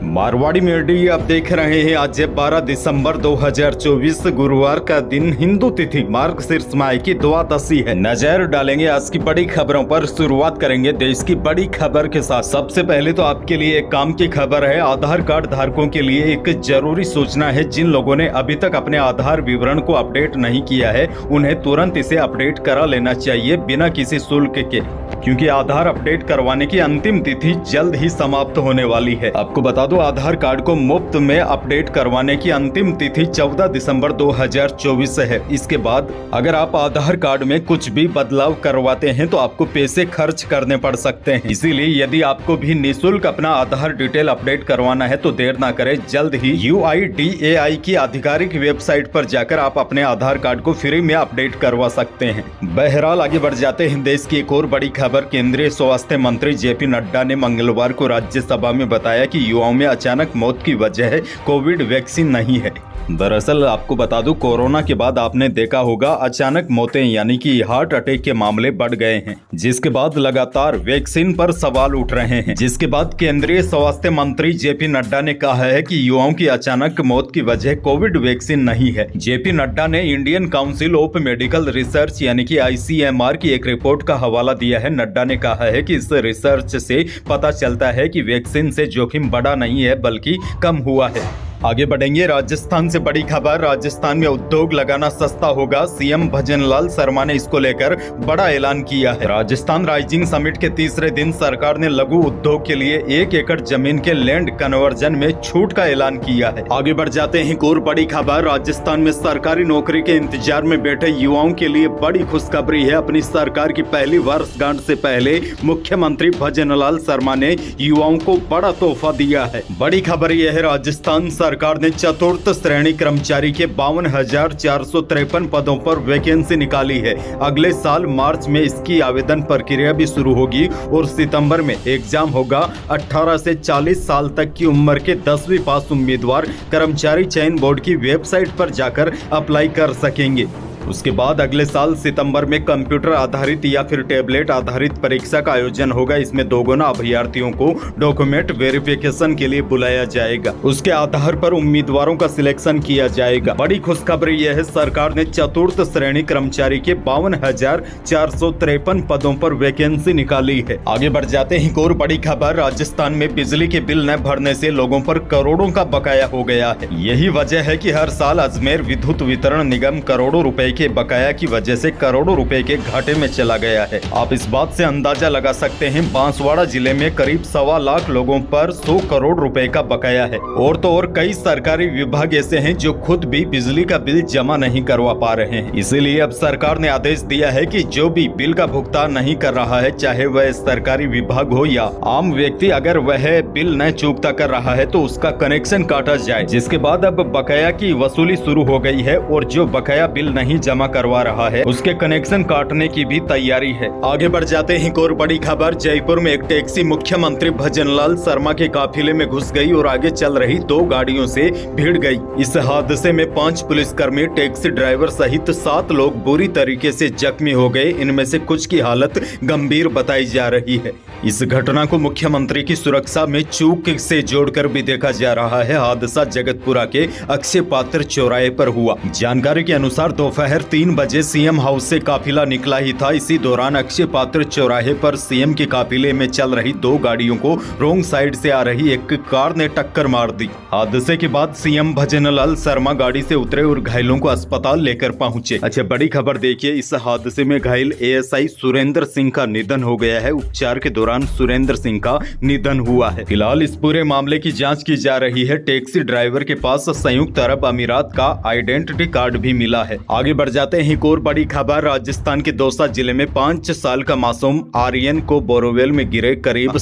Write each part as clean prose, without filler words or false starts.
Marwari media आप देख रहे हैं। आज 12 दिसंबर 2024 गुरुवार का दिन, हिंदू तिथि मार्गशीर्ष माह की द्वादशी है। नजर डालेंगे आज की बड़ी खबरों पर। शुरुआत करेंगे देश की बड़ी खबर के साथ। सबसे पहले तो आपके लिए एक काम की खबर है। आधार कार्ड धारकों के लिए एक जरूरी सूचना है। जिन लोगों ने अभी तक अपने आधार विवरण को अपडेट नहीं किया है, उन्हें तुरंत इसे अपडेट करा लेना चाहिए बिना किसी शुल्क के, क्योंकि आधार अपडेट करवाने की अंतिम तिथि जल्द ही समाप्त होने वाली है। आपको बता दो, आधार कार्ड को मुफ्त में अपडेट करवाने की अंतिम तिथि 14 दिसंबर 2024 है। इसके बाद अगर आप आधार कार्ड में कुछ भी बदलाव करवाते हैं तो आपको पैसे खर्च करने पड़ सकते हैं। इसीलिए यदि आपको भी निःशुल्क अपना आधार डिटेल अपडेट करवाना है तो देर ना करें। जल्द ही UIDAI की आधिकारिक वेबसाइट पर जाकर आप अपने आधार कार्ड को फ्री में अपडेट करवा सकते हैं। बहरहाल आगे बढ़ जाते हैं। देश की एक और बड़ी खबर। केंद्रीय स्वास्थ्य मंत्री JP नड्डा ने मंगलवार को राज्यसभा में बताया कि युवाओं में अचानक मौत की वजह कोविड वैक्सीन नहीं है। दरअसल आपको बता दूं, कोरोना के बाद आपने देखा होगा अचानक मौतें यानी कि हार्ट अटैक के मामले बढ़ गए हैं, जिसके बाद लगातार वैक्सीन पर सवाल उठ रहे हैं। जिसके बाद केंद्रीय स्वास्थ्य मंत्री JP नड्डा ने कहा है कि युवाओं की अचानक मौत की वजह कोविड वैक्सीन नहीं है। JP नड्डा ने Indian council of medical research यानी कि ICMR की एक रिपोर्ट का हवाला दिया है। नड्डा ने कहा है कि इस रिसर्च से पता चलता है कि वैक्सीन से जोखिम बढ़ा नहीं है बल्कि कम हुआ है। आगे बढ़ेंगे। राजस्थान से बड़ी खबर। राजस्थान में उद्योग लगाना सस्ता होगा, CM भजनलाल शर्मा ने इसको लेकर बड़ा ऐलान किया है। राजस्थान राइजिंग समिट के तीसरे दिन सरकार ने लघु उद्योग के लिए 1 एकड़ जमीन के लैंड कन्वर्जन में छूट का ऐलान किया है। आगे बढ़ जाते हैं। एक और बड़ी खबर। राजस्थान में सरकारी नौकरी के इंतजार में बैठे युवाओं के लिए बड़ी खुशखबरी है। अपनी सरकार की पहली वर्षगांठ से पहले मुख्यमंत्री भजनलाल शर्मा ने युवाओं को बड़ा तोहफा दिया है। बड़ी खबर यह है, राजस्थान सरकार ने चतुर्थ श्रेणी कर्मचारी के 52,453 पदों पर वैकेंसी निकाली है। अगले साल मार्च में इसकी आवेदन प्रक्रिया भी शुरू होगी और सितंबर में एग्जाम होगा। 18 से 40 साल तक की उम्र के 10वीं पास उम्मीदवार कर्मचारी चयन बोर्ड की वेबसाइट पर जाकर अप्लाई कर सकेंगे। उसके बाद अगले साल सितंबर में कंप्यूटर आधारित या फिर टैबलेट आधारित परीक्षा का आयोजन होगा। इसमें दोगुना अभ्यर्थियों को डॉक्यूमेंट वेरिफिकेशन के लिए बुलाया जाएगा। उसके आधार पर उम्मीदवारों का सिलेक्शन किया जाएगा। बड़ी खुशखबरी यह है, सरकार ने चतुर्थ श्रेणी कर्मचारी के 52,453 पदों पर वैकेंसी निकाली है। आगे बढ़ जाते हैं। एक और बड़ी खबर। राजस्थान में बिजली के बिल न भरने से लोगों पर करोड़ों का बकाया हो गया है। यही वजह है कि हर साल अजमेर विद्युत वितरण निगम करोड़ों रुपए के बकाया की वजह से करोड़ों रुपए के घाटे में चला गया है। आप इस बात से अंदाजा लगा सकते हैं, बांसवाड़ा जिले में करीब 1.25 लाख लोगों पर 100 करोड़ रुपए का बकाया है। और तो और कई सरकारी विभाग ऐसे हैं जो खुद भी बिजली का बिल जमा नहीं करवा पा रहे हैं। इसीलिए अब सरकार ने आदेश दिया है कि जो भी बिल का भुगतान नहीं कर रहा है, चाहे वह सरकारी विभाग हो या आम व्यक्ति, अगर वह बिल न चूकता कर रहा है तो उसका कनेक्शन काटा जाए। जिसके बाद अब बकाया की वसूली शुरू हो गई है और जो बकाया बिल नहीं जमा करवा रहा है उसके कनेक्शन काटने की भी तैयारी है। आगे बढ़ जाते हैं। एक और बड़ी खबर। जयपुर में एक टैक्सी मुख्यमंत्री भजनलाल शर्मा के काफिले में घुस गई और आगे चल रही 2 गाड़ियों से भिड़ गई। इस हादसे में 5 पुलिसकर्मी, टैक्सी ड्राइवर सहित 7 लोग बुरी तरीके से जख्मी हो गए। इनमें से कुछ की हालत गंभीर बताई जा रही है। इस घटना को मुख्यमंत्री की सुरक्षा में चूक से जोड़कर भी देखा जा रहा है। हादसा जगतपुरा के अक्षय पात्र चौराहे पर हुआ। जानकारी के अनुसार दोपहर 3 बजे CM हाउस से काफिला निकला ही था। इसी दौरान अक्षय पात्र चौराहे पर CM के काफिले में चल रही 2 गाड़ियों को रोंग साइड से आ रही एक कार ने टक्कर मार दी। हादसे के बाद CM भजनलाल शर्मा गाड़ी से उतरे और घायलों को अस्पताल लेकर पहुंचे। अच्छा, बड़ी खबर देखिए। इस हादसे में घायल ASI सुरेंद्र सिंह का निधन हो गया है। उपचार के दौरान सुरेंद्र सिंह का निधन हुआ है। फिलहाल इस पूरे मामले की जाँच की जा रही है। टैक्सी ड्राइवर के पास संयुक्त अरब अमीरात का आइडेंटिटी कार्ड भी मिला है। आगे बढ़ जाते हैं। एक और बड़ी खबर। राजस्थान के दौसा जिले में 5 साल का मासूम आर्यन को बोरोवेल में गिरे करीब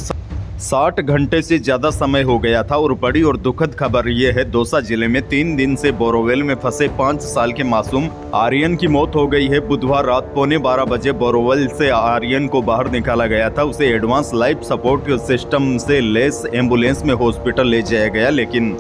60 घंटे से ज्यादा समय हो गया था। और बड़ी और दुखद खबर यह है, दौसा जिले में 3 दिन से बोरोवेल में फंसे 5 साल के मासूम आर्यन की मौत हो गई है। बुधवार रात 11:15 बजे बोरोवेल से आर्यन को बाहर निकाला गया था। उसे एडवांस लाइफ सपोर्ट सिस्टम से लैस एम्बुलेंस में हॉस्पिटल ले जाया गया, लेकिन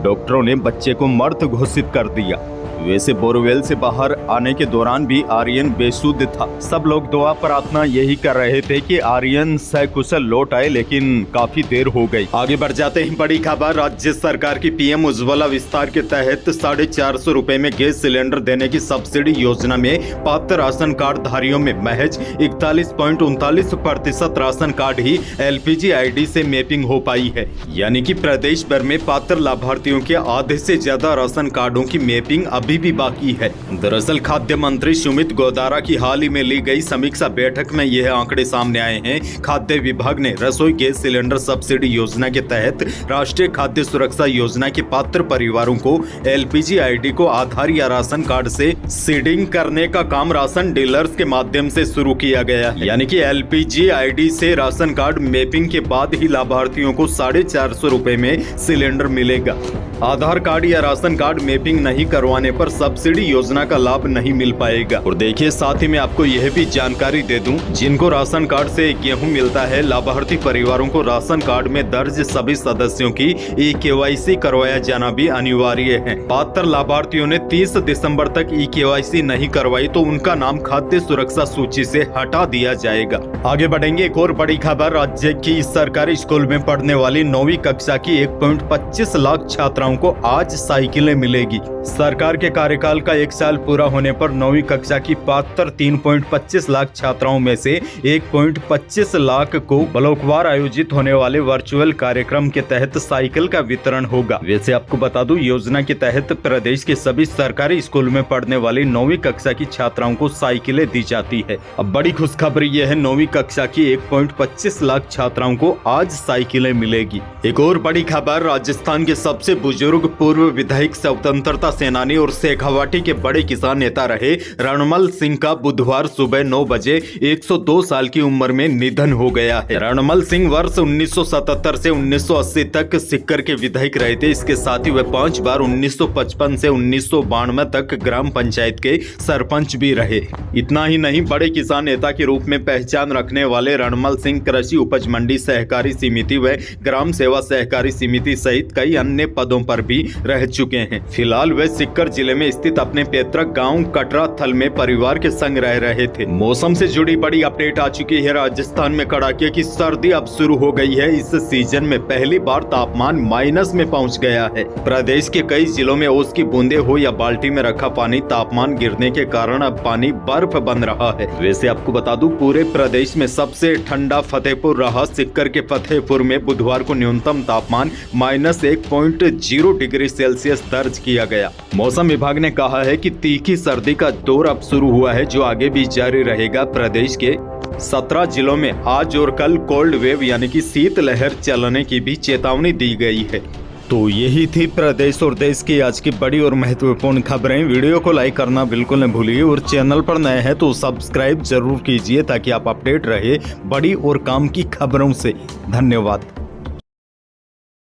डॉक्टरों ने बच्चे को मृत घोषित कर दिया। वैसे बोरवेल से बाहर आने के दौरान भी आर्यन बेसुध था। सब लोग दुआ प्रार्थना यही कर रहे थे कि आर्यन सकुशल लौट आए, लेकिन काफी देर हो गई। आगे बढ़ जाते हैं, बड़ी खबर। राज्य सरकार की पीएम उज्ज्वला विस्तार के तहत 450 रुपए में गैस सिलेंडर देने की सब्सिडी योजना में पात्र राशन कार्ड धारियों में महज 41.39% राशन कार्ड ही LPG ID से मैपिंग हो पाई है। यानी कि प्रदेश भर में पात्र लाभार्थियों के आधे से ज्यादा राशन कार्डों की मैपिंग अभी भी बाकी है। दरअसल खाद्य मंत्री सुमित गोदारा की हाल ही में ली गई समीक्षा बैठक में यह आंकड़े सामने आए हैं। खाद्य विभाग ने रसोई गैस सिलेंडर सब्सिडी योजना के तहत राष्ट्रीय खाद्य सुरक्षा योजना के पात्र परिवारों को LPG ID को आधार या राशन कार्ड से सीडिंग करने का काम राशन डीलर्स के माध्यम से शुरू किया गया है। यानी कि LPG ID से राशन कार्ड मैपिंग के बाद ही लाभार्थियों को 450 रुपए में सिलेंडर मिलेगा। आधार कार्ड या राशन कार्ड मैपिंग नहीं करवाने पर सब्सिडी योजना का लाभ नहीं मिल पाएगा। और देखिए, साथ ही मैं आपको यह भी जानकारी दे दूं, जिनको राशन कार्ड से गेहूं मिलता है, लाभार्थी परिवारों को राशन कार्ड में दर्ज सभी सदस्यों की eKYC करवाया जाना भी अनिवार्य है। पात्र लाभार्थियों ने 30 दिसंबर तक eKYC नहीं करवाई तो उनका नाम खाद्य सुरक्षा सूची से हटा दिया जाएगा। आगे बढ़ेंगे, एक और बड़ी खबर। राज्य की सरकारी स्कूल में पढ़ने वाली 9वीं कक्षा की 1.25 लाख छात्राओं को आज साइकिलें मिलेगी। सरकार के कार्यकाल का 1 साल पूरा होने पर 9वीं कक्षा की पात्र 3.25 लाख छात्राओं में से 1.25 लाख को ब्लॉकवार आयोजित होने वाले वर्चुअल कार्यक्रम के तहत साइकिल का वितरण होगा। वैसे आपको बता दूं, योजना के तहत प्रदेश के सभी सरकारी स्कूल में पढ़ने वाली 9वीं कक्षा की छात्राओं को साइकिलें दी जाती है। अब बड़ी खुशखबरी यह है, 9वीं कक्षा की 1.25 लाख छात्राओं को आज साइकिलें मिलेगी। एक और बड़ी खबर, राजस्थान के सबसे बुजुर्ग पूर्व विधायक, स्वतंत्रता सेनानी और शेखावाटी के बड़े किसान नेता रहे रणमल सिंह का बुधवार सुबह 9 बजे 102 साल की उम्र में निधन हो गया है। रणमल सिंह वर्ष 1977 से 1980 तक सिक्कर के विधायक रहे थे। इसके साथ ही वे 5 बार 1955 से 1992 तक ग्राम पंचायत के सरपंच भी रहे। इतना ही नहीं, बड़े किसान नेता के रूप में पहचान रखने वाले रणमल सिंह कृषि उपज मंडी सहकारी समिति व ग्राम सेवा सहकारी समिति सहित कई अन्य पदों पर भी रह चुके हैं। फिलहाल वे सिक्कर जिले में स्थित अपने पैतृक गांव कटरा थल में परिवार के संग रह रहे थे। मौसम से जुड़ी बड़ी अपडेट आ चुकी है। राजस्थान में कड़ाके की सर्दी अब शुरू हो गई है। इस सीजन में पहली बार तापमान माइनस में पहुंच गया है। प्रदेश के कई जिलों में ओस की बूंदे हो या बाल्टी में रखा पानी, तापमान गिरने के कारण अब पानी बर्फ बन रहा है। वैसे आपको बता दूं, पूरे प्रदेश में सबसे ठंडा फतेहपुर रहा। सिक्कर के फतेहपुर में बुधवार को न्यूनतम तापमान -1.0 डिग्री सेल्सियस दर्ज किया गया। मौसम विभाग ने कहा है कि तीखी सर्दी का दौर अब शुरू हुआ है, जो आगे भी जारी रहेगा। प्रदेश के 17 जिलों में आज और कल कोल्ड वेव यानी कि शीत लहर चलने की भी चेतावनी दी गई है। तो यही थी प्रदेश और देश की आज की बड़ी और महत्वपूर्ण खबरें। वीडियो को लाइक करना बिल्कुल न भूलिए और चैनल पर नए हैं तो सब्सक्राइब जरूर कीजिए ताकि आप अपडेट रहे बड़ी और काम की खबरों से। धन्यवाद।